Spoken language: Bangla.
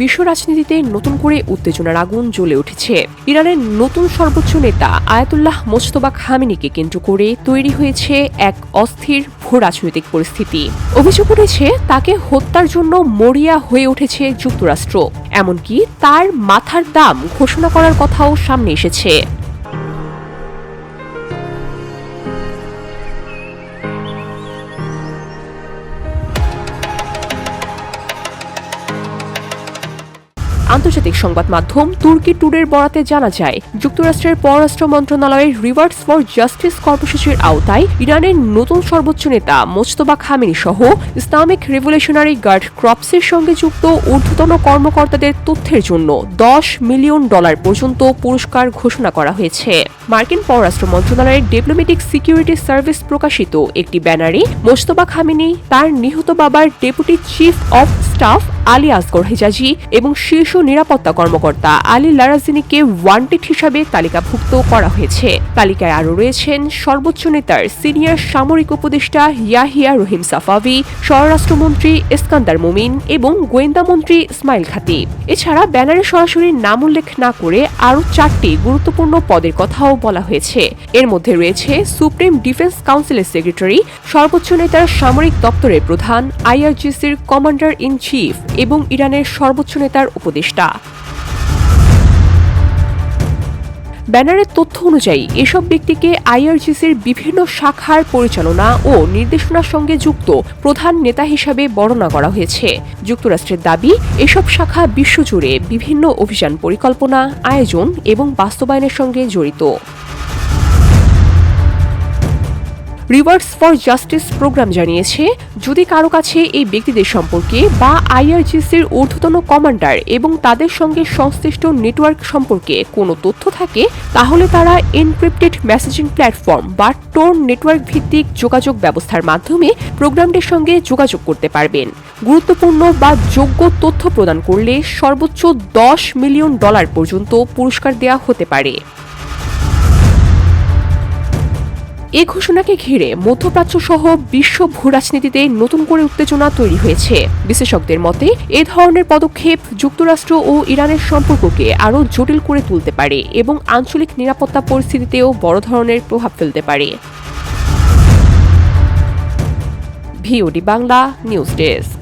বিশ্ব রাজনীতিতে নতুন করে উত্তেজনার আগুন জ্বলে উঠেছে। ইরানের নতুন সর্বোচ্চ নেতা আয়াতুল্লাহ মোজতবা খামেনিকে কেন্দ্র করে তৈরি হয়েছে এক অস্থির ভূরাজনৈতিক পরিস্থিতি। অভিযোগ উঠেছে তাকে হত্যার জন্য মরিয়া হয়ে উঠেছে যুক্তরাষ্ট্র, এমনকি তার মাথার দাম ঘোষণা করার কথাও সামনে এসেছে। আন্তর্জাতিক সংবাদ মাধ্যম তুর্কি টুডের বরাতে জানা যায়, যুক্তরাষ্ট্রের পররাষ্ট্র মন্ত্রণালয়ের রিভার্স ফর জাস্টিস কর্মসূচির আওতায় ইরানের নতুন সর্বোচ্চ নেতা মোজতবা খামেনি সহ ইসলামিক রেভলিউশনারি গার্ড ক্রপসের সঙ্গে যুক্ত ঊর্ধ্বতন কর্মকর্তাদের তথ্যের জন্য $10 মিলিয়ন পর্যন্ত পুরস্কার ঘোষণা করা হয়েছে। মার্কিন পররাষ্ট্র মন্ত্রণালয়ের ডিপ্লোম্যাটিক সিকিউরিটি সার্ভিস প্রকাশিত একটি ব্যানারে মোজতবা খামেনি, তার নিহত বাবার deputy chief of staff Ali Asghar Hejazi এবং শীর্ষ নিরাপত্তা কর্মকর্তা আলী লারাজিনিকে ওয়ান্টেড হিসাবে তালিকাভুক্ত করা হয়েছে। তালিকায় আরও রয়েছেন সর্বোচ্চ নেতার সিনিয়র সামরিক উপদেষ্টা ইয়াহিয়া রহিম সাফাভি, স্বরাষ্ট্রমন্ত্রী ইস্কান্দার মোমিন এবং গোয়েন্দা মন্ত্রী ইসমাইল খাতিব। এছাড়া ব্যানারে সরাসরি নাম উল্লেখ না করে আরও 4টি গুরুত্বপূর্ণ পদের কথাও বলা হয়েছে। এর মধ্যে রয়েছে সুপ্রিম ডিফেন্স কাউন্সিলের সেক্রেটারি, সর্বোচ্চ নেতার সামরিক দপ্তরের প্রধান, আইআরজিসির কমান্ডার ইন চিফ এবং ইরানের সর্বোচ্চ নেতার উপদেষ্টা। ব্যানারের তথ্য অনুযায়ী এসব ব্যক্তিকে আইআরজিসির বিভিন্ন শাখার পরিচালনা ও নির্দেশনার সঙ্গে যুক্ত প্রধান নেতা হিসাবে বর্ণনা করা হয়েছে। যুক্তরাষ্ট্রের দাবি, এসব শাখা বিশ্বজুড়ে বিভিন্ন অভিযান পরিকল্পনা, আয়োজন এবং বাস্তবায়নের সঙ্গে জড়িত। রিভার্স ফর জাস্টিস প্রোগ্রাম জানিয়েছে, যদি কারো কাছে এই ব্যক্তিদের সম্পর্কে বা আইআরজিসির ঊর্ধ্বতন কমান্ডার এবং তাদের সঙ্গে সংশ্লিষ্ট নেটওয়ার্ক সম্পর্কে কোনো তথ্য থাকে, তাহলে তারা এনক্রিপ্টেড মেসেজিং প্ল্যাটফর্ম বা টোর নেটওয়ার্ক ভিত্তিক যোগাযোগ ব্যবস্থার মাধ্যমে প্রোগ্রামটির সঙ্গে যোগাযোগ করতে পারবেন। গুরুত্বপূর্ণ বা যোগ্য তথ্য প্রদান করলে সর্বোচ্চ $10 মিলিয়ন পর্যন্ত পুরস্কার দেওয়া হতে পারে। এ ঘোষণাকে ঘিরে মধ্যপ্রাচ্য সহ বিশ্ব ভূরাজনীতিতে নতুন করে উত্তেজনা তৈরি হয়েছে। বিশেষজ্ঞদের মতে, এ ধরনের পদক্ষেপ যুক্তরাষ্ট্র ও ইরানের সম্পর্ককে আরও জটিল করে তুলতে পারে এবং আঞ্চলিক নিরাপত্তা পরিস্থিতিতেও বড় ধরনের প্রভাব ফেলতে পারে। VOD Bangla news desk.